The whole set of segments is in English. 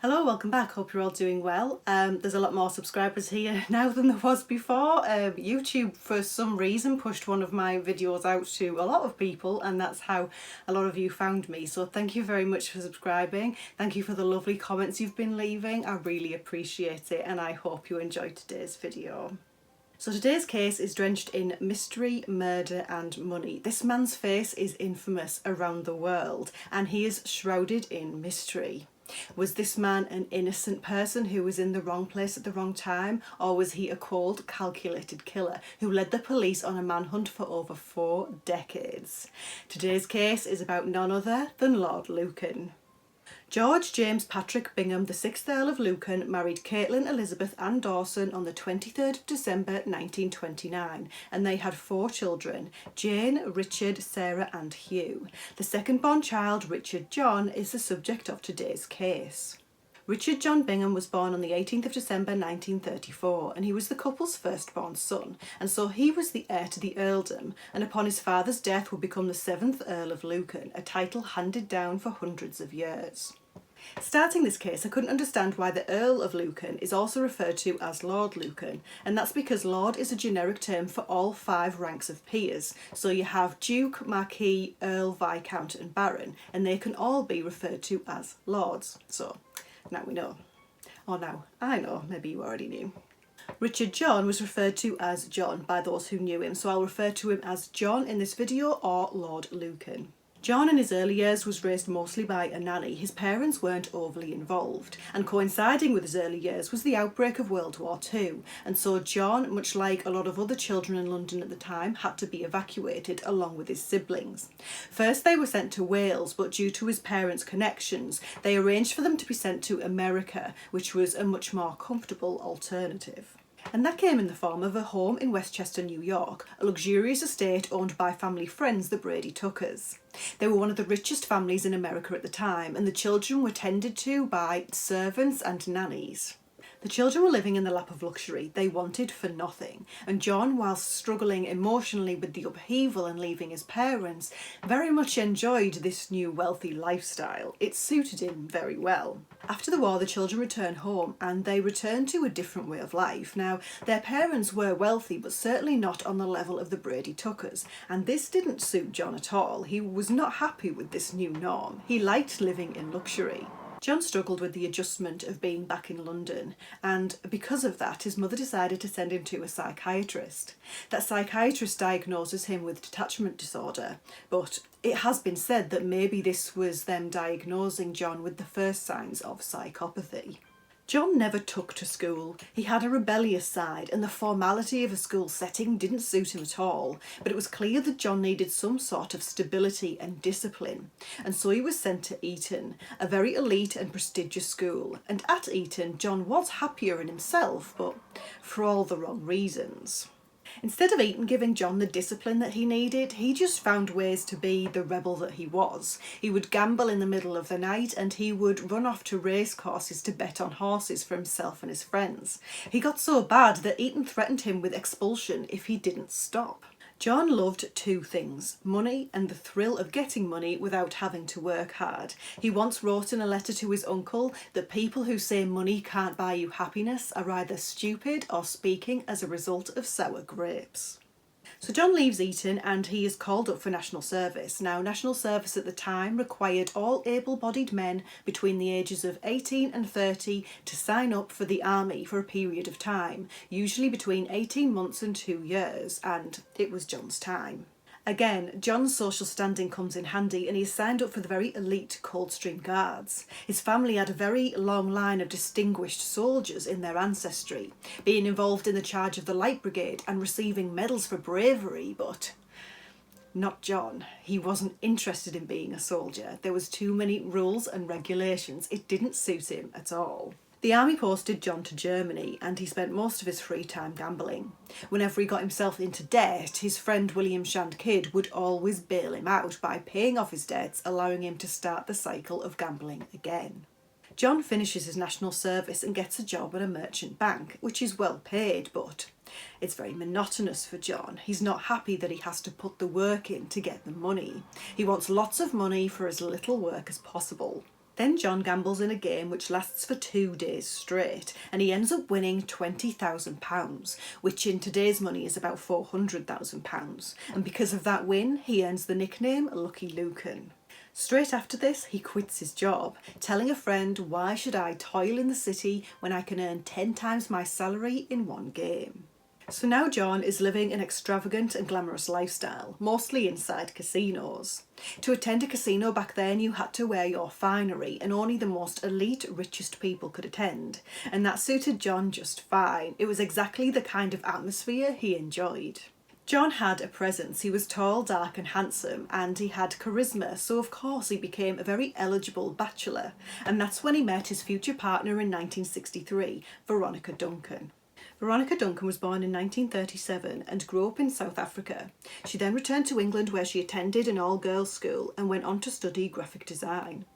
Hello, welcome back. Hope you're all doing well. There's a lot more subscribers here now than there was before. YouTube, for some reason, pushed one of my videos out to a lot of people, and that's how a lot of you found me. So thank you very much for subscribing. Thank you for the lovely comments you've been leaving. I really appreciate it, and I hope you enjoyed today's video. So today's case is drenched in mystery, murder and money. This man's face is infamous around the world, and he is shrouded in mystery. Was this man an innocent person who was in the wrong place at the wrong time, or was he a cold, calculated killer who led the police on a manhunt for over 4 decades? Today's case is about none other than Lord Lucan. George James Patrick Bingham, the 6th Earl of Lucan, married Caitlin Elizabeth Ann Dawson on the 23rd of December 1929, and they had 4 children, Jane, Richard, Sarah and Hugh. The second-born child, Richard John, is the subject of today's case. Richard John Bingham was born on the 18th of December 1934, and he was the couple's firstborn son, and so he was the heir to the earldom, and upon his father's death would become the 7th Earl of Lucan, a title handed down for hundreds of years. Starting this case, I couldn't understand why the Earl of Lucan is also referred to as Lord Lucan, and that's because Lord is a generic term for all 5 ranks of peers. So you have Duke, Marquis, Earl, Viscount and Baron, and they can all be referred to as Lords. So now we know. Or now I know, maybe you already knew. Richard John was referred to as John by those who knew him, so I'll refer to him as John in this video, or Lord Lucan. John in his early years was raised mostly by a nanny. His parents weren't overly involved, and coinciding with his early years was the outbreak of World War II, and so John, much like a lot of other children in London at the time, had to be evacuated along with his siblings. First they were sent to Wales, but due to his parents' connections, they arranged for them to be sent to America, which was a much more comfortable alternative. And that came in the form of a home in Westchester, New York, a luxurious estate owned by family friends, the Brady Tuckers. They were one of the richest families in America at the time, and the children were tended to by servants and nannies. The children were living in the lap of luxury. They wanted for nothing, and John, whilst struggling emotionally with the upheaval and leaving his parents, very much enjoyed this new wealthy lifestyle. It suited him very well. After the war, the children returned home, and they returned to a different way of life. Now, their parents were wealthy, but certainly not on the level of the Brady Tuckers, and this didn't suit John at all. He was not happy with this new norm. He liked living in luxury. John struggled with the adjustment of being back in London, and because of that his mother decided to send him to a psychiatrist. That psychiatrist diagnoses him with detachment disorder, but it has been said that maybe this was them diagnosing John with the first signs of psychopathy. John never took to school. He had a rebellious side, and the formality of a school setting didn't suit him at all, but it was clear that John needed some sort of stability and discipline, and so he was sent to Eton, a very elite and prestigious school, and at Eton John was happier in himself, but for all the wrong reasons. Instead of Eton giving John the discipline that he needed, he just found ways to be the rebel that he was. He would gamble in the middle of the night, and he would run off to race courses to bet on horses for himself and his friends. He got so bad that Eton threatened him with expulsion if he didn't stop. John loved 2 things, money and the thrill of getting money without having to work hard. He once wrote in a letter to his uncle that people who say money can't buy you happiness are either stupid or speaking as a result of sour grapes. So John leaves Eton and he is called up for national service. Now, national service at the time required all able-bodied men between the ages of 18 and 30 to sign up for the army for a period of time, usually between 18 months and 2 years, and it was John's time. Again, John's social standing comes in handy, and he is signed up for the very elite Coldstream Guards. His family had a very long line of distinguished soldiers in their ancestry, being involved in the charge of the Light Brigade and receiving medals for bravery, but not John. He wasn't interested in being a soldier. There was too many rules and regulations. It didn't suit him at all. The army posted John to Germany, and he spent most of his free time gambling. Whenever he got himself into debt, his friend William Shand Kidd would always bail him out by paying off his debts, allowing him to start the cycle of gambling again. John finishes his national service and gets a job at a merchant bank, which is well paid, but it's very monotonous for John. He's not happy that he has to put the work in to get the money. He wants lots of money for as little work as possible. Then John gambles in a game which lasts for 2 days straight, and he ends up winning £20,000, which in today's money is about £400,000. And because of that win, he earns the nickname Lucky Lucan. Straight after this, he quits his job, telling a friend, "Why should I toil in the city when I can earn 10 times my salary in one game?" So now John is living an extravagant and glamorous lifestyle, mostly inside casinos. To attend a casino back then, you had to wear your finery, and only the most elite, richest people could attend. And that suited John just fine. It was exactly the kind of atmosphere he enjoyed. John had a presence. He was tall, dark and handsome, and he had charisma, so of course he became a very eligible bachelor. And that's when he met his future partner in 1963, Veronica Duncan. Veronica Duncan was born in 1937 and grew up in South Africa. She then returned to England, where she attended an all-girls school and went on to study graphic design.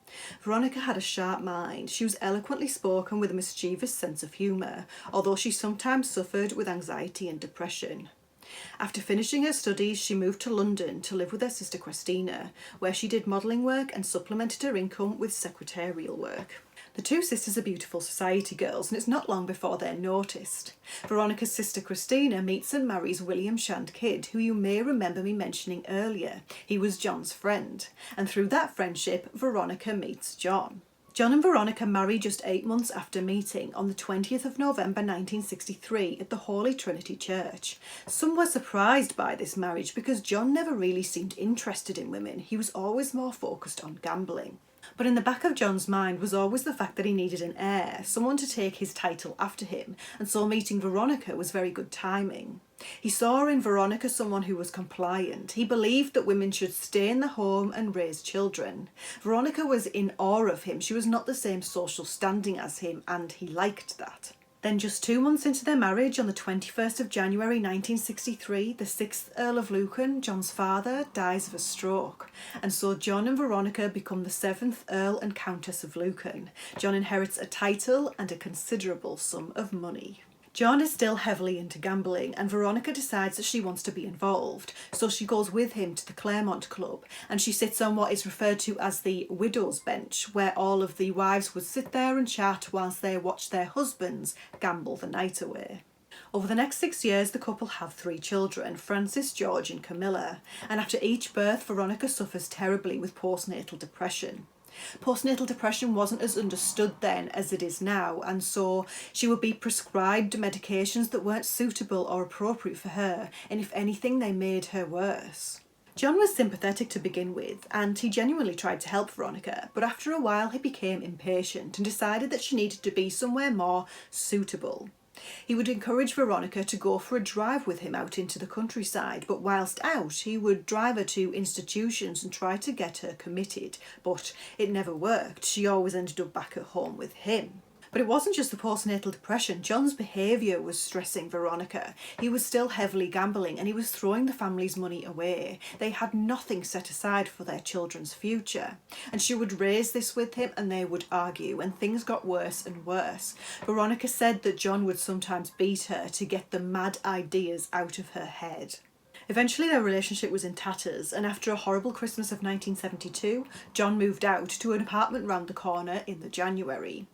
Veronica had a sharp mind. She was eloquently spoken with a mischievous sense of humour, although she sometimes suffered with anxiety and depression. After finishing her studies, she moved to London to live with her sister Christina, where she did modelling work and supplemented her income with secretarial work. The two sisters are beautiful society girls, and it's not long before they're noticed. Veronica's sister Christina meets and marries William Shand Kidd, who you may remember me mentioning earlier. He was John's friend, and through that friendship, Veronica meets John. John and Veronica marry just 8 months after meeting on the 20th of November 1963 at the Holy Trinity Church. Some were surprised by this marriage because John never really seemed interested in women. He was always more focused on gambling. But in the back of John's mind was always the fact that he needed an heir, someone to take his title after him, and so meeting Veronica was very good timing. He saw in Veronica someone who was compliant. He believed that women should stay in the home and raise children. Veronica was in awe of him. She was not the same social standing as him, and he liked that. Then just 2 months into their marriage, on the 21st of January 1963, the 6th Earl of Lucan, John's father, dies of a stroke. And so John and Veronica become the 7th Earl and Countess of Lucan. John inherits a title and a considerable sum of money. John is still heavily into gambling, and Veronica decides that she wants to be involved, so she goes with him to the Claremont Club, and she sits on what is referred to as the widow's bench, where all of the wives would sit there and chat whilst they watch their husbands gamble the night away. Over the next 6 years, the couple have 3 children, Francis, George and Camilla, and after each birth, Veronica suffers terribly with postnatal depression. Postnatal depression wasn't as understood then as it is now, and so she would be prescribed medications that weren't suitable or appropriate for her, and if anything, they made her worse. John was sympathetic to begin with, and he genuinely tried to help Veronica, but after a while he became impatient and decided that she needed to be somewhere more suitable. He would encourage Veronica to go for a drive with him out into the countryside, but whilst out he would drive her to institutions and try to get her committed, but it never worked. She always ended up back at home with him. But it wasn't just the postnatal depression. John's behaviour was stressing Veronica. He was still heavily gambling and he was throwing the family's money away. They had nothing set aside for their children's future. And she would raise this with him and they would argue, and things got worse and worse. Veronica said that John would sometimes beat her to get the mad ideas out of her head. Eventually their relationship was in tatters, and after a horrible Christmas of 1972, John moved out to an apartment round the corner in the January.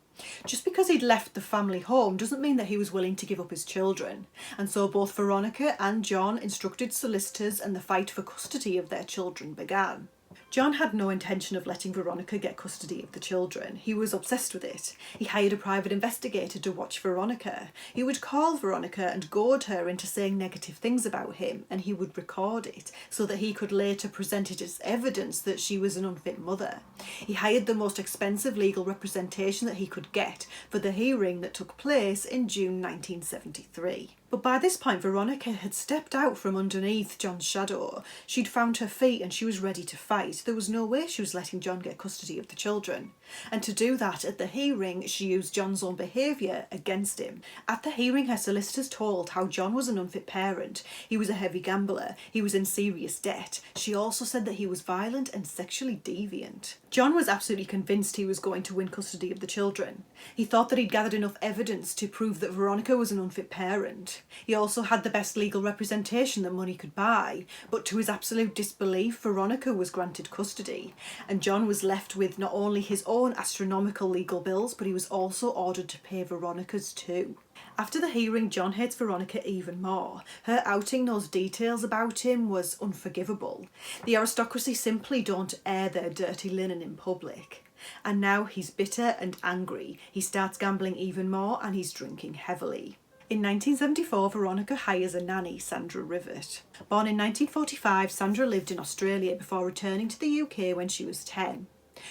Just because he'd left the family home doesn't mean that he was willing to give up his children, and so both Veronica and John instructed solicitors and the fight for custody of their children began. John had no intention of letting Veronica get custody of the children. He was obsessed with it. He hired a private investigator to watch Veronica. He would call Veronica and goad her into saying negative things about him, and he would record it so that he could later present it as evidence that she was an unfit mother. He hired the most expensive legal representation that he could get for the hearing that took place in June 1973. But by this point, Veronica had stepped out from underneath John's shadow. She'd found her feet and she was ready to fight. There was no way she was letting John get custody of the children. And to do that, at the hearing, she used John's own behaviour against him. At the hearing, her solicitors told how John was an unfit parent. He was a heavy gambler. He was in serious debt. She also said that he was violent and sexually deviant. John was absolutely convinced he was going to win custody of the children. He thought that he'd gathered enough evidence to prove that Veronica was an unfit parent. He also had the best legal representation that money could buy, but to his absolute disbelief, Veronica was granted joint custody, and John was left with not only his own astronomical legal bills, but he was also ordered to pay Veronica's too. After the hearing, John hates Veronica even more. Her outing those details about him was unforgivable. The aristocracy simply don't air their dirty linen in public. And now he's bitter and angry. He starts gambling even more and he's drinking heavily. In 1974, Veronica hires a nanny, Sandra Rivet. Born in 1945, Sandra lived in Australia before returning to the UK when she was 10.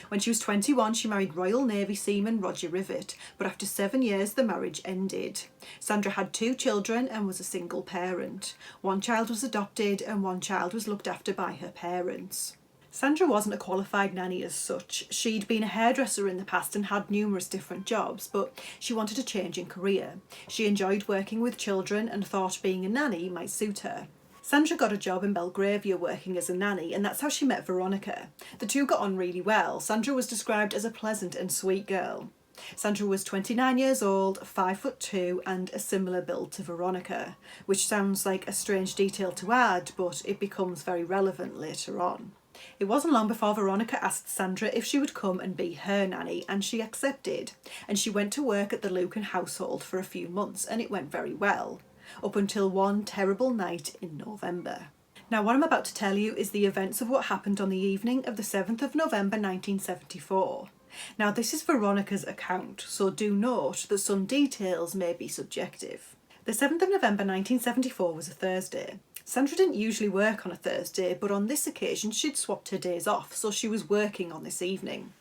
When she was 21, she married Royal Navy seaman Roger Rivet, but after 7 years the marriage ended. Sandra had 2 children and was a single parent. 1 child was adopted and 1 child was looked after by her parents. Sandra wasn't a qualified nanny as such. She'd been a hairdresser in the past and had numerous different jobs, but she wanted a change in career. She enjoyed working with children and thought being a nanny might suit her. Sandra got a job in Belgravia working as a nanny, and that's how she met Veronica. The two got on really well. Sandra was described as a pleasant and sweet girl. Sandra was 29 years old, 5'2", and a similar build to Veronica, which sounds like a strange detail to add, but it becomes very relevant later on. It wasn't long before Veronica asked Sandra if she would come and be her nanny, and she accepted, and she went to work at the Lucan household for a few months, and it went very well, up until one terrible night in November. Now, what I'm about to tell you is the events of what happened on the evening of the 7th of November 1974. Now, this is Veronica's account, so do note that some details may be subjective. The 7th of November 1974 was a Thursday. Sandra didn't usually work on a Thursday, but on this occasion she'd swapped her days off, so she was working on this evening.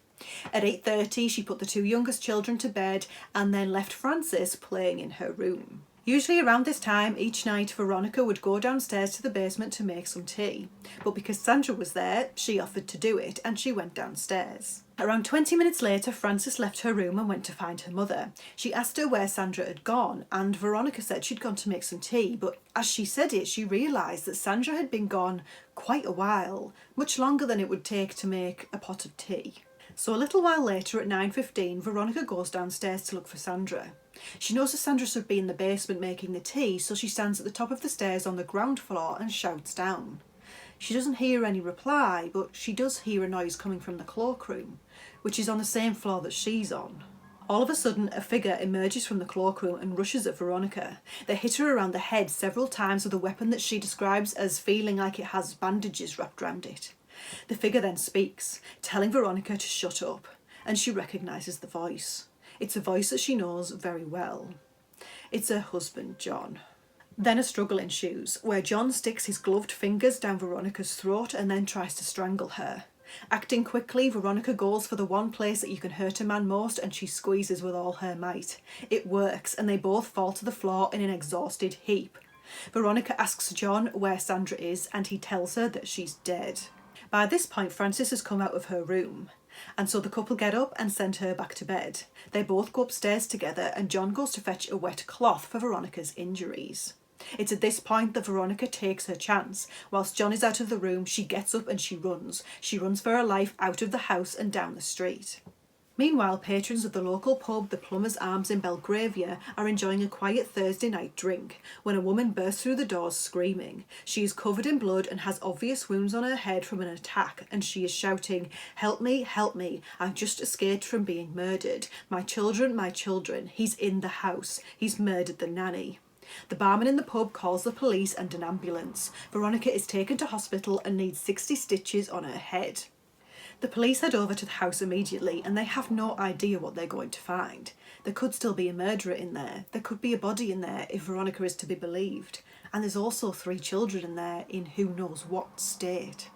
At 8:30 she put the 2 youngest children to bed and then left Frances playing in her room. Usually around this time each night Veronica would go downstairs to the basement to make some tea, but because Sandra was there she offered to do it and she went downstairs. Around 20 minutes later, Frances left her room and went to find her mother. She asked her where Sandra had gone, and Veronica said she'd gone to make some tea, but as she said it, she realised that Sandra had been gone quite a while, much longer than it would take to make a pot of tea. So a little while later, at 9:15, Veronica goes downstairs to look for Sandra. She knows that Sandra should be in the basement making the tea, so she stands at the top of the stairs on the ground floor and shouts down. She doesn't hear any reply, but she does hear a noise coming from the cloakroom, which is on the same floor that she's on. All of a sudden, a figure emerges from the cloakroom and rushes at Veronica. They hit her around the head several times with a weapon that she describes as feeling like it has bandages wrapped around it. The figure then speaks, telling Veronica to shut up, and she recognises the voice. It's a voice that she knows very well. It's her husband, John. Then a struggle ensues, where John sticks his gloved fingers down Veronica's throat and then tries to strangle her. Acting quickly, Veronica goes for the one place that you can hurt a man most and she squeezes with all her might. It works and they both fall to the floor in an exhausted heap. Veronica asks John where Sandra is and he tells her that she's dead. By this point, Frances has come out of her room, and so the couple get up and send her back to bed. They both go upstairs together and John goes to fetch a wet cloth for Veronica's injuries. It's at this point that Veronica takes her chance. Whilst John is out of the room, she gets up and she runs. She runs for her life out of the house and down the street. Meanwhile, patrons of the local pub, the Plumber's Arms in Belgravia, are enjoying a quiet Thursday night drink when a woman bursts through the doors screaming. She is covered in blood and has obvious wounds on her head from an attack, and she is shouting, help me, I've just escaped from being murdered. My children, he's in the house. He's murdered the nanny." The barman in the pub calls the police and an ambulance. Veronica is taken to hospital and needs 60 stitches on her head. The police head over to the house immediately and they have no idea what they're going to find. There could still be a murderer in there. There could be a body in there if Veronica is to be believed. And there's also 3 children in there in who knows what state.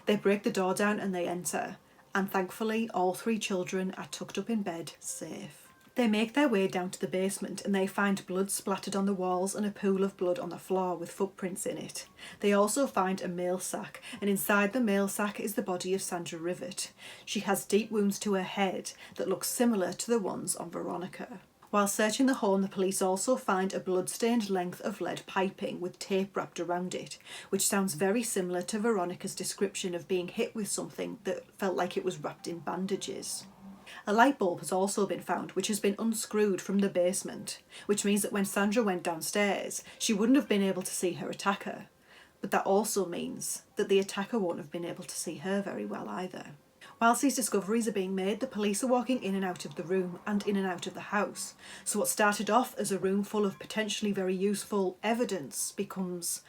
They break the door down and they enter. And thankfully all 3 children are tucked up in bed, safe. They make their way down to the basement and they find blood splattered on the walls and a pool of blood on the floor with footprints in it. They also find a mail sack, and inside the mail sack is the body of Sandra Rivet. She has deep wounds to her head that look similar to the ones on Veronica. While searching the home, the police also find a blood-stained length of lead piping with tape wrapped around it, which sounds very similar to Veronica's description of being hit with something that felt like it was wrapped in bandages. A light bulb has also been found, which has been unscrewed from the basement, which means that when Sandra went downstairs, she wouldn't have been able to see her attacker. but that also means that the attacker won't have been able to see her very well either. Whilst these discoveries are being made, the police are walking in and out of the room and in and out of the house. So what started off as a room full of potentially very useful evidence becomes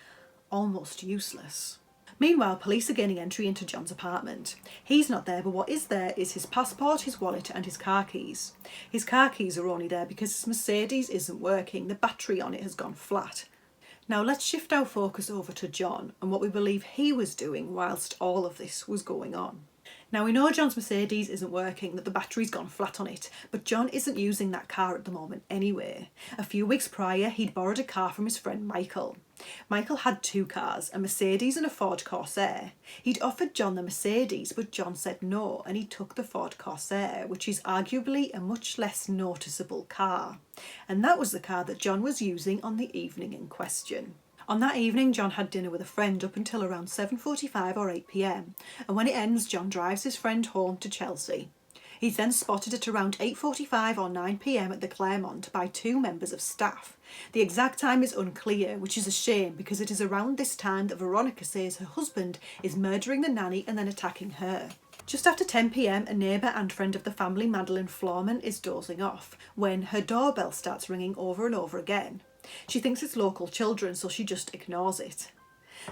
almost useless. Meanwhile, police are gaining entry into John's apartment. He's not there, but what is there is his passport, his wallet and his car keys. His car keys are only there because his Mercedes isn't working. The battery on it has gone flat. Now let's shift our focus over to John and what we believe he was doing whilst all of this was going on. Now we know John's Mercedes isn't working, that the battery's gone flat on it, but John isn't using that car at the moment anyway. A few weeks prior, he'd borrowed a car from his friend Michael. Michael had two cars, a Mercedes and a Ford Corsair. He'd offered John the Mercedes, but John said no, and he took the Ford Corsair, which is arguably a much less noticeable car. And that was the car that John was using on the evening in question. On that evening, John had dinner with a friend up until around 7:45 or 8 p.m, and when it ends, John drives his friend home to Chelsea. He's then spotted at around 8:45 or 9 p.m. at the Claremont by two members of staff. The exact time is unclear, which is a shame because it is around this time that Veronica says her husband is murdering the nanny and then attacking her. Just after 10 p.m, a neighbour and friend of the family, Madeline Florman, is dozing off when her doorbell starts ringing over and over again. She thinks it's local children, so she just ignores it.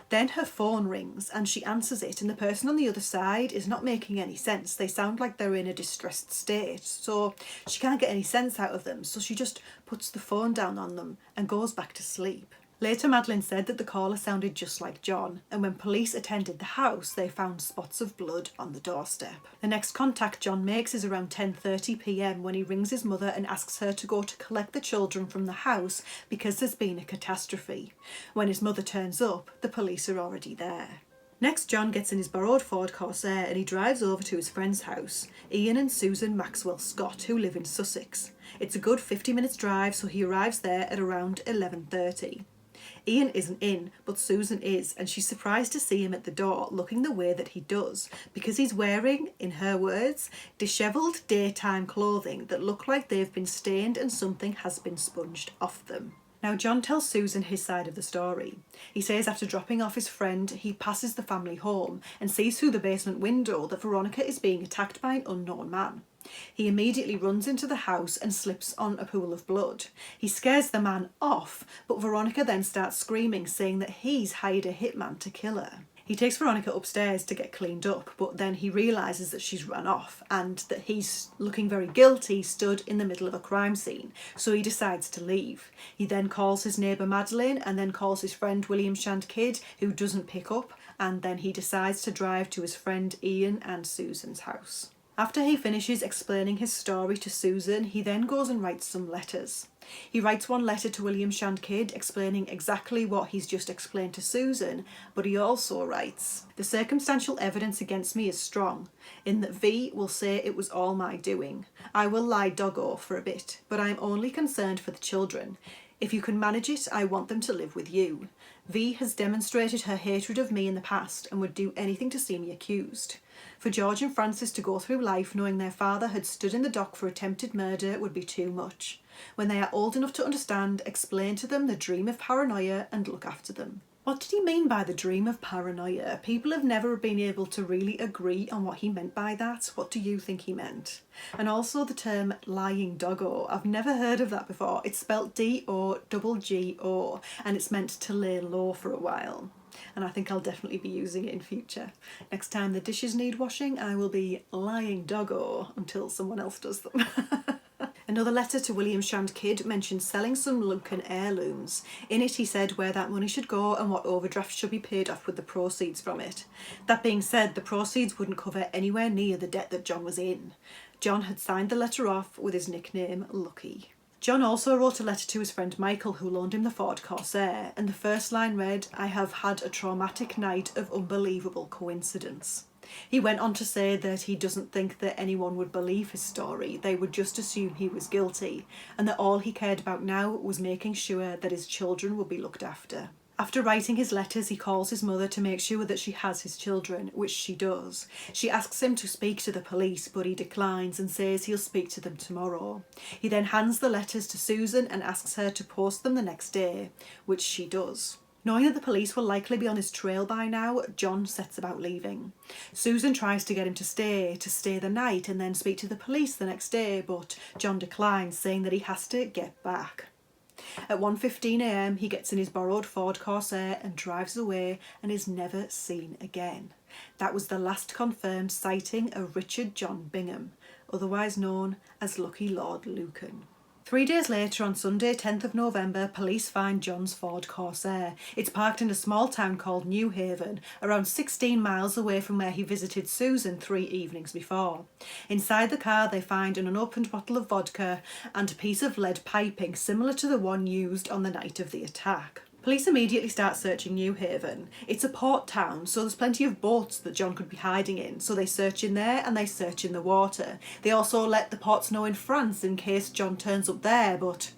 Then her phone rings and she answers it, and the person on the other side is not making any sense. They sound like they're in a distressed state, so she can't get any sense out of them, so she just puts the phone down on them and goes back to sleep. Later, Madeline said that the caller sounded just like John, and when police attended the house, they found spots of blood on the doorstep. The next contact John makes is around 10:30 p.m. when he rings his mother and asks her to go to collect the children from the house because there's been a catastrophe. When his mother turns up, the police are already there. Next, John gets in his borrowed Ford Corsair and he drives over to his friend's house, Ian and Susan Maxwell Scott, who live in Sussex. It's a good 50 minutes drive, so he arrives there at around 11:30. Ian isn't in, but Susan is, and she's surprised to see him at the door looking the way that he does because he's wearing, in her words, dishevelled daytime clothing that look like they've been stained and something has been sponged off them. Now John tells Susan his side of the story. He says after dropping off his friend, he passes the family home and sees through the basement window that Veronica is being attacked by an unknown man. He immediately runs into the house and slips on a pool of blood. He scares the man off, but Veronica then starts screaming, saying that he's hired a hitman to kill her. He takes Veronica upstairs to get cleaned up, but then he realises that she's run off and that he's looking very guilty stood in the middle of a crime scene, so he decides to leave. He then calls his neighbour Madeline and then calls his friend William Shand Kidd, who doesn't pick up, and then he decides to drive to his friend Ian and Susan's house. After he finishes explaining his story to Susan, he then goes and writes some letters. He writes one letter to William Shand Kidd explaining exactly what he's just explained to Susan, but he also writes, "The circumstantial evidence against me is strong, in that V will say it was all my doing. I will lie doggo for a bit, but I am only concerned for the children. If you can manage it, I want them to live with you. V has demonstrated her hatred of me in the past and would do anything to see me accused. For George and Francis to go through life knowing their father had stood in the dock for attempted murder would be too much. When they are old enough to understand, explain to them the dream of paranoia and look after them." What did he mean by the dream of paranoia? People have never been able to really agree on what he meant by that. What do you think he meant? And also the term lying doggo. I've never heard of that before. It's spelt D-O-G-G-O and it's meant to lay low for a while. And I think I'll definitely be using it in future. Next time the dishes need washing, I will be lying doggo until someone else does them. Another letter to William Shand Kidd mentioned selling some Lucan heirlooms. In it he said where that money should go and what overdraft should be paid off with the proceeds from it. That being said, the proceeds wouldn't cover anywhere near the debt that John was in. John had signed the letter off with his nickname Lucky. John also wrote a letter to his friend Michael, who loaned him the Ford Corsair, and the first line read, "I have had a traumatic night of unbelievable coincidence." He went on to say that he doesn't think that anyone would believe his story, they would just assume he was guilty, and that all he cared about now was making sure that his children would be looked after. After writing his letters, he calls his mother to make sure that she has his children, which she does. She asks him to speak to the police, but he declines and says he'll speak to them tomorrow. He then hands the letters to Susan and asks her to post them the next day, which she does. Knowing that the police will likely be on his trail by now, John sets about leaving. Susan tries to get him to stay the night and then speak to the police the next day, but John declines, saying that he has to get back. At 1:15 a.m, he gets in his borrowed Ford Corsair and drives away and is never seen again. That was the last confirmed sighting of Richard John Bingham, otherwise known as Lucky Lord Lucan. 3 days later, on Sunday 10th of November, police find John's Ford Corsair. It's parked in a small town called New Haven, around 16 miles away from where he visited Susan 3 evenings before. Inside the car they find an unopened bottle of vodka and a piece of lead piping similar to the one used on the night of the attack. Police immediately start searching New Haven. It's a port town, so there's plenty of boats that John could be hiding in, so they search in there and they search in the water. They also let the ports know in France in case John turns up there, but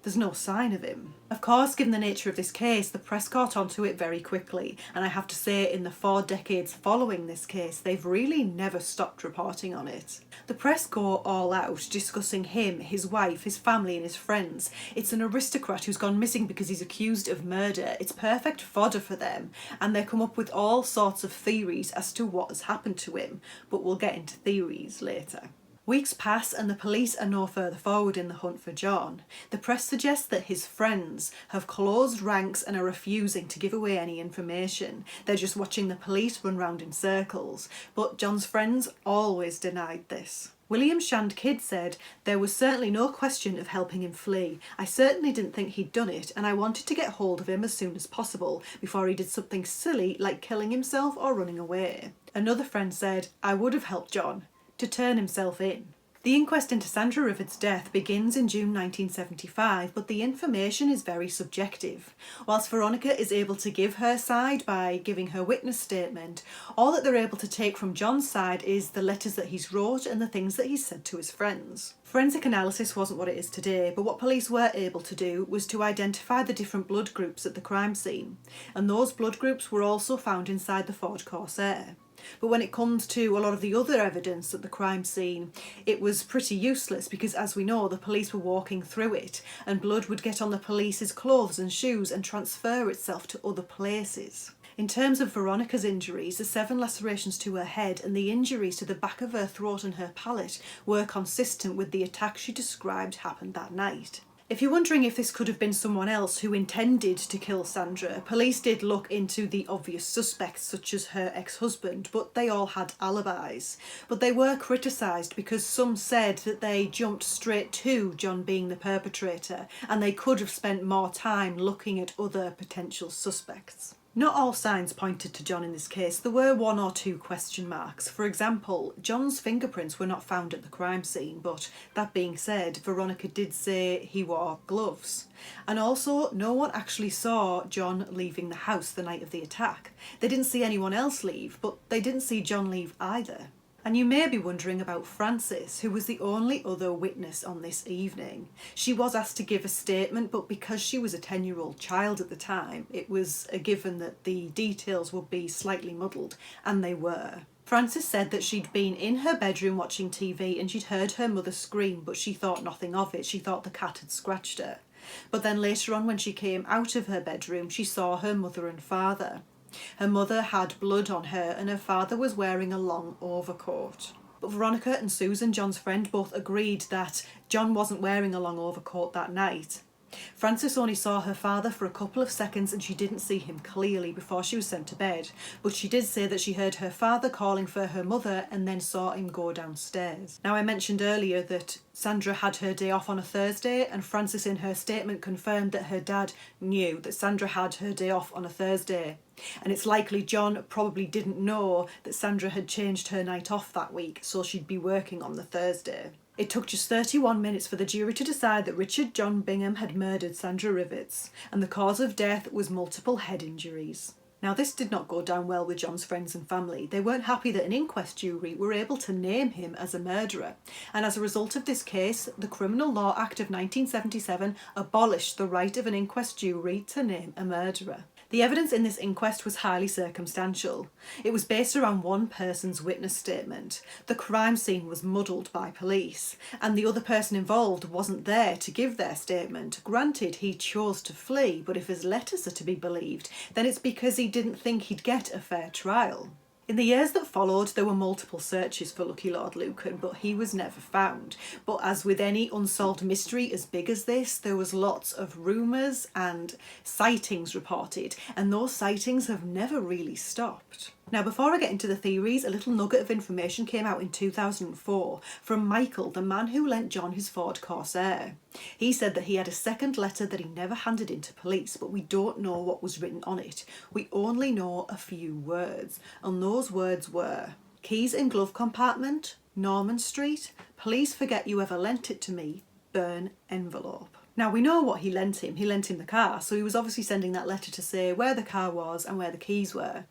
there's no sign of him. Of course, given the nature of this case, the press caught onto it very quickly, and I have to say in the 4 decades following this case, they've really never stopped reporting on it. The press go all out, discussing him, his wife, his family and his friends. It's an aristocrat who's gone missing because he's accused of murder. It's perfect fodder for them, and they come up with all sorts of theories as to what has happened to him, but we'll get into theories later. Weeks pass and the police are no further forward in the hunt for John. The press suggests that his friends have closed ranks and are refusing to give away any information. They're just watching the police run round in circles. But John's friends always denied this. William Shand Kidd said, "There was certainly no question of helping him flee. I certainly didn't think he'd done it, and I wanted to get hold of him as soon as possible, before he did something silly like killing himself or running away." Another friend said, "I would have helped John to turn himself in." The inquest into Sandra Rivett's death begins in June 1975, but the information is very subjective. Whilst Veronica is able to give her side by giving her witness statement, all that they're able to take from John's side is the letters that he's wrote and the things that he's said to his friends. Forensic analysis wasn't what it is today, but what police were able to do was to identify the different blood groups at the crime scene, and those blood groups were also found inside the Ford Corsair. But when it comes to a lot of the other evidence at the crime scene, it was pretty useless because, as we know, the police were walking through it and blood would get on the police's clothes and shoes and transfer itself to other places. In terms of Veronica's injuries, the 7 lacerations to her head and the injuries to the back of her throat and her palate were consistent with the attack she described happened that night. If you're wondering if this could have been someone else who intended to kill Sandra, police did look into the obvious suspects such as her ex-husband, but they all had alibis. But they were criticised because some said that they jumped straight to John being the perpetrator and they could have spent more time looking at other potential suspects. Not all signs pointed to John in this case. There were 1 or 2 question marks. For example, John's fingerprints were not found at the crime scene, but that being said, Veronica did say he wore gloves. And also, no one actually saw John leaving the house the night of the attack. They didn't see anyone else leave, but they didn't see John leave either. And you may be wondering about Frances, who was the only other witness on this evening. She was asked to give a statement, but because she was a 10-year-old child at the time, it was a given that the details would be slightly muddled, and they were. Frances said that she'd been in her bedroom watching TV and she'd heard her mother scream, but she thought nothing of it. She thought the cat had scratched her. But then later on, when she came out of her bedroom, she saw her mother and father. Her mother had blood on her and her father was wearing a long overcoat. But Veronica and Susan, John's friend, both agreed that John wasn't wearing a long overcoat that night. Frances only saw her father for a couple of seconds and she didn't see him clearly before she was sent to bed, but she did say that she heard her father calling for her mother and then saw him go downstairs. Now, I mentioned earlier that Sandra had her day off on a Thursday, and Frances in her statement confirmed that her dad knew that Sandra had her day off on a Thursday. And it's likely John probably didn't know that Sandra had changed her night off that week, so she'd be working on the Thursday. It took just 31 minutes for the jury to decide that Richard John Bingham had murdered Sandra Rivets, and the cause of death was multiple head injuries. Now, this did not go down well with John's friends and family. They weren't happy that an inquest jury were able to name him as a murderer, and as a result of this case, the Criminal Law Act of 1977 abolished the right of an inquest jury to name a murderer. The evidence in this inquest was highly circumstantial. It was based around one person's witness statement. The crime scene was muddled by police, and the other person involved wasn't there to give their statement. Granted, he chose to flee, but if his letters are to be believed, then it's because he didn't think he'd get a fair trial. In the years that followed, there were multiple searches for Lucky Lord Lucan, but he was never found. But as with any unsolved mystery as big as this, there was lots of rumours and sightings reported, and those sightings have never really stopped. Now, before I get into the theories, a little nugget of information came out in 2004 from Michael, the man who lent John his Ford Corsair. He said that he had a second letter that he never handed in to police, but we don't know what was written on it. We only know a few words, and those words were: keys in glove compartment, Norman Street, please forget you ever lent it to me, burn envelope. Now, we know what he lent him. He lent him the car, so he was obviously sending that letter to say where the car was and where the keys were.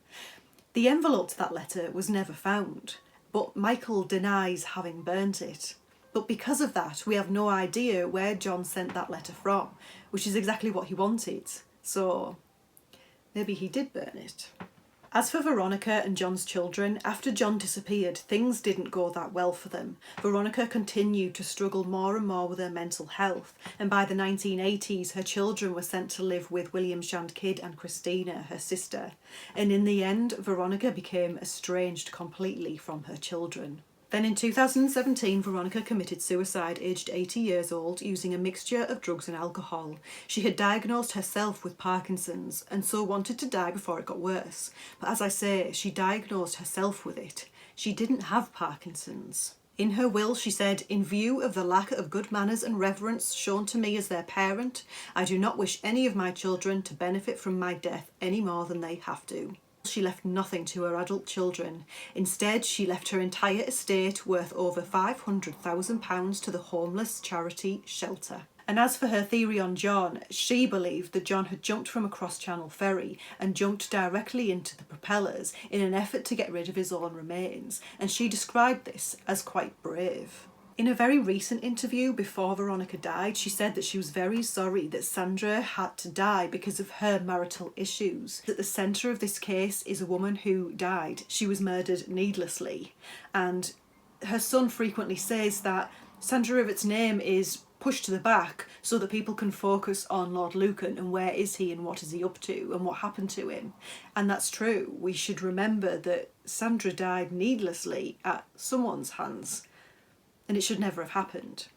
The envelope to that letter was never found, but Michael denies having burnt it. But because of that, we have no idea where John sent that letter from, which is exactly what he wanted. So maybe he did burn it. As for Veronica and John's children, after John disappeared, things didn't go that well for them. Veronica continued to struggle more and more with her mental health, and by the 1980s her children were sent to live with William Shand Kidd and Christina, her sister. And in the end, Veronica became estranged completely from her children. Then in 2017, Veronica committed suicide, aged 80 years old, using a mixture of drugs and alcohol. She had diagnosed herself with Parkinson's and so wanted to die before it got worse. But as I say, she diagnosed herself with it. She didn't have Parkinson's. In her will, she said, "In view of the lack of good manners and reverence shown to me as their parent, I do not wish any of my children to benefit from my death any more than they have to." She left nothing to her adult children. Instead, she left her entire estate worth over £500,000 to the homeless charity Shelter. And as for her theory on John, she believed that John had jumped from a cross-channel ferry and jumped directly into the propellers in an effort to get rid of his own remains, and she described this as quite brave. In a very recent interview before Veronica died, she said that she was very sorry that Sandra had to die because of her marital issues. At the centre of this case is a woman who died. She was murdered needlessly, and her son frequently says that Sandra Rivett's name is pushed to the back so that people can focus on Lord Lucan and where is he and what is he up to and what happened to him. And that's true. We should remember that Sandra died needlessly at someone's hands, and it should never have happened.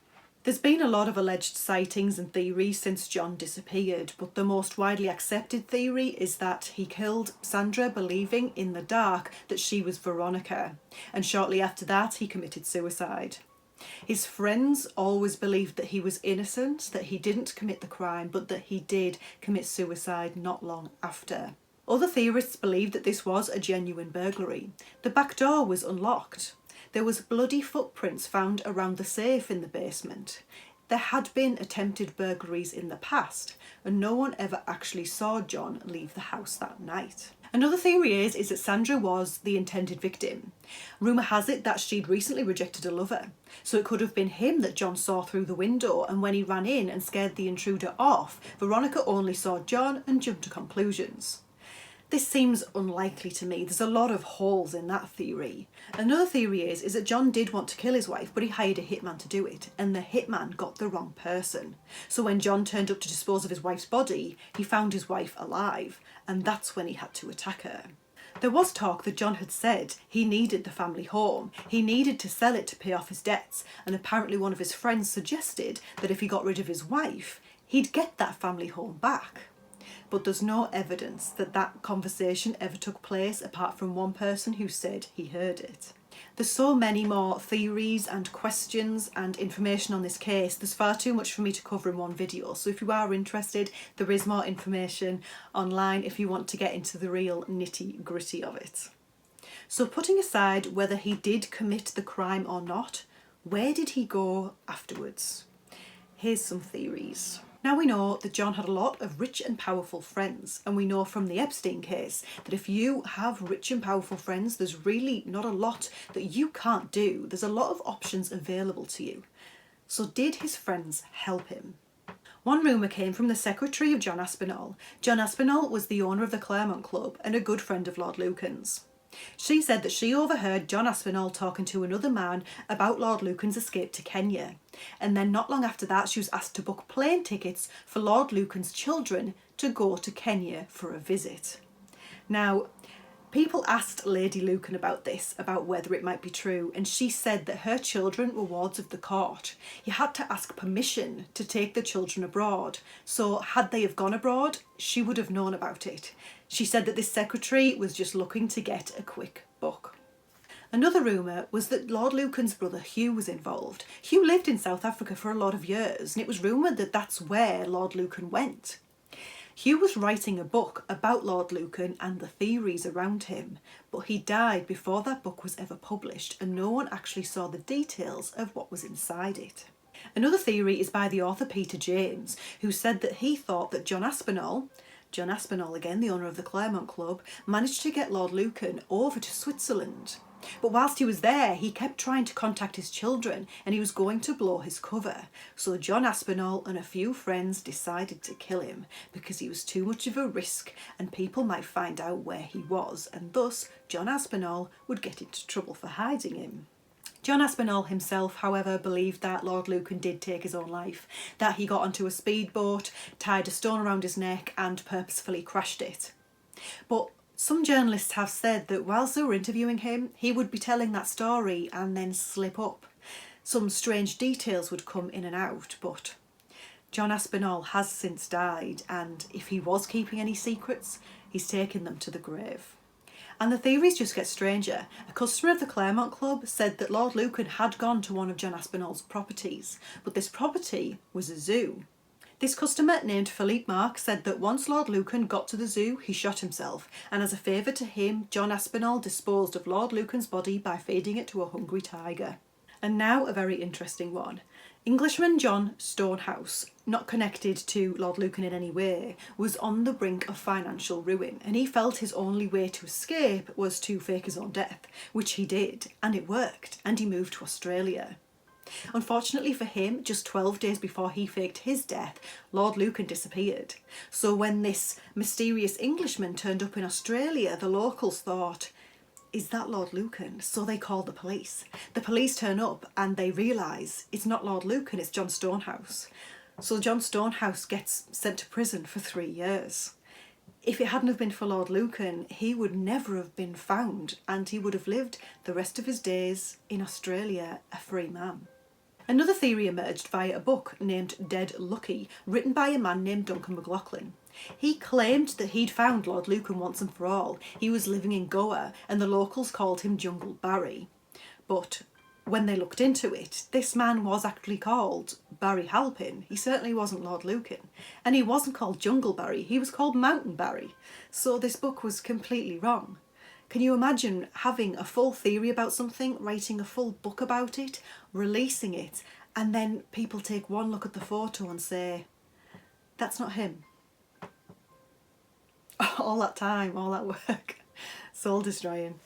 There's been a lot of alleged sightings and theories since John disappeared, but the most widely accepted theory is that he killed Sandra believing in the dark that she was Veronica, and shortly after that he committed suicide. His friends always believed that he was innocent, that he didn't commit the crime, but that he did commit suicide not long after. Other theorists believed that this was a genuine burglary. The back door was unlocked. There was bloody footprints found around the safe in the basement. There had been attempted burglaries in the past, and no one ever actually saw John leave the house that night. Another theory is that Sandra was the intended victim. Rumour has it that she'd recently rejected a lover, so it could have been him that John saw through the window, and when he ran in and scared the intruder off, Veronica only saw John and jumped to conclusions. This seems unlikely to me. There's a lot of holes in that theory. Another theory is that John did want to kill his wife, but he hired a hitman to do it, and the hitman got the wrong person. So when John turned up to dispose of his wife's body, he found his wife alive, and that's when he had to attack her. There was talk that John had said he needed the family home. He needed to sell it to pay off his debts, and apparently one of his friends suggested that if he got rid of his wife, he'd get that family home back. But there's no evidence that that conversation ever took place apart from one person who said he heard it. There's so many more theories and questions and information on this case. There's far too much for me to cover in one video. So if you are interested, there is more information online if you want to get into the real nitty-gritty of it. So putting aside whether he did commit the crime or not, where did he go afterwards? Here's some theories. Now we know that John had a lot of rich and powerful friends, and we know from the Epstein case that if you have rich and powerful friends, there's really not a lot that you can't do. There's a lot of options available to you. So did his friends help him? One rumour came from the secretary of John Aspinall. John Aspinall was the owner of the Claremont Club and a good friend of Lord Lucan's. She said that she overheard John Aspinall talking to another man about Lord Lucan's escape to Kenya. And then not long after that, she was asked to book plane tickets for Lord Lucan's children to go to Kenya for a visit. Now, people asked Lady Lucan about this, about whether it might be true, and she said that her children were wards of the court. You had to ask permission to take the children abroad, so had they have gone abroad, she would have known about it. She said that this secretary was just looking to get a quick buck. Another rumour was that Lord Lucan's brother Hugh was involved. Hugh lived in South Africa for a lot of years, and it was rumoured that that's where Lord Lucan went. Hugh was writing a book about Lord Lucan and the theories around him, but he died before that book was ever published and no one actually saw the details of what was inside it. Another theory is by the author Peter James, who said that he thought that John Aspinall again, the owner of the Claremont Club, managed to get Lord Lucan over to Switzerland. But whilst he was there, he kept trying to contact his children and he was going to blow his cover. So John Aspinall and a few friends decided to kill him because he was too much of a risk and people might find out where he was, and thus John Aspinall would get into trouble for hiding him. John Aspinall himself, however, believed that Lord Lucan did take his own life, that he got onto a speedboat, tied a stone around his neck and purposefully crashed it. But some journalists have said that whilst they were interviewing him, he would be telling that story and then slip up. Some strange details would come in and out, but John Aspinall has since died, and if he was keeping any secrets, he's taken them to the grave. And the theories just get stranger. A customer of the Claremont Club said that Lord Lucan had gone to one of John Aspinall's properties, but this property was a zoo. This customer, named Philippe Mark, said that once Lord Lucan got to the zoo, he shot himself, and as a favour to him, John Aspinall disposed of Lord Lucan's body by feeding it to a hungry tiger. And now a very interesting one. Englishman John Stonehouse, not connected to Lord Lucan in any way, was on the brink of financial ruin, and he felt his only way to escape was to fake his own death, which he did, and it worked, and he moved to Australia. Unfortunately for him, just 12 days before he faked his death, Lord Lucan disappeared. So when this mysterious Englishman turned up in Australia, the locals thought, is that Lord Lucan? So they called the police. The police turn up and they realise it's not Lord Lucan, it's John Stonehouse. So John Stonehouse gets sent to prison for 3 years. If it hadn't have been for Lord Lucan, he would never have been found and he would have lived the rest of his days in Australia a free man. Another theory emerged via a book named Dead Lucky, written by a man named Duncan MacLeod. He claimed that he'd found Lord Lucan once and for all. He was living in Goa and the locals called him Jungle Barry. But when they looked into it, this man was actually called Barry Halpin. He certainly wasn't Lord Lucan. And he wasn't called Jungle Barry, he was called Mountain Barry. So this book was completely wrong. Can you imagine having a full theory about something, writing a full book about it, releasing it, and then people take one look at the photo and say, that's not him. All that time, all that work, soul destroying.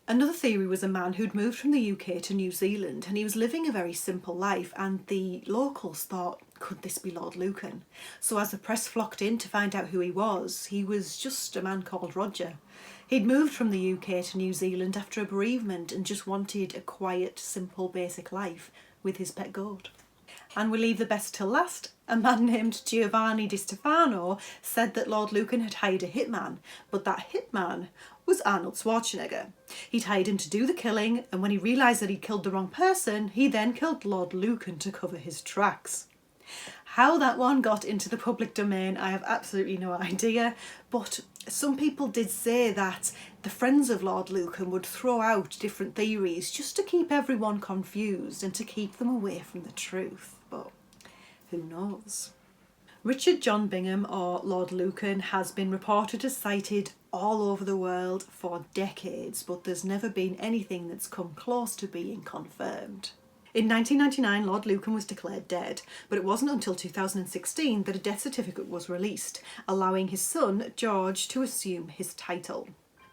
Another theory was a man who'd moved from the UK to New Zealand and he was living a very simple life, and the locals thought, could this be Lord Lucan? So as the press flocked in to find out who he was just a man called Roger. He'd moved from the UK to New Zealand after a bereavement and just wanted a quiet, simple, basic life with his pet goat. And we leave the best till last. A man named Giovanni Di Stefano said that Lord Lucan had hired a hitman, but that hitman was Arnold Schwarzenegger. He'd hired him to do the killing, and when he realised that he'd killed the wrong person, he then killed Lord Lucan to cover his tracks. How that one got into the public domain, I have absolutely no idea, but some people did say that the friends of Lord Lucan would throw out different theories just to keep everyone confused and to keep them away from the truth, but who knows? Richard John Bingham, or Lord Lucan, has been reported as sighted all over the world for decades, but there's never been anything that's come close to being confirmed. In 1999, Lord Lucan was declared dead, but it wasn't until 2016 that a death certificate was released, allowing his son, George, to assume his title.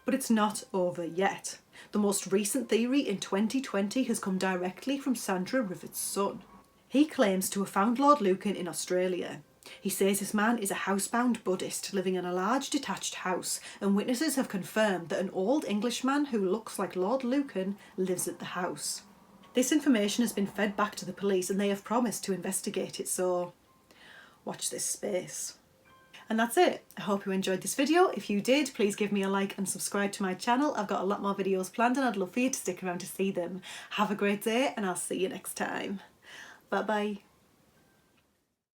But it's not over yet. The most recent theory in 2020 has come directly from Sandra Rivett's son. He claims to have found Lord Lucan in Australia. He says this man is a housebound Buddhist living in a large detached house, and witnesses have confirmed that an old Englishman who looks like Lord Lucan lives at the house. This information has been fed back to the police and they have promised to investigate it, so watch this space. And that's it. I hope you enjoyed this video. If you did, please give me a like and subscribe to my channel. I've got a lot more videos planned and I'd love for you to stick around to see them. Have a great day and I'll see you next time. Bye bye.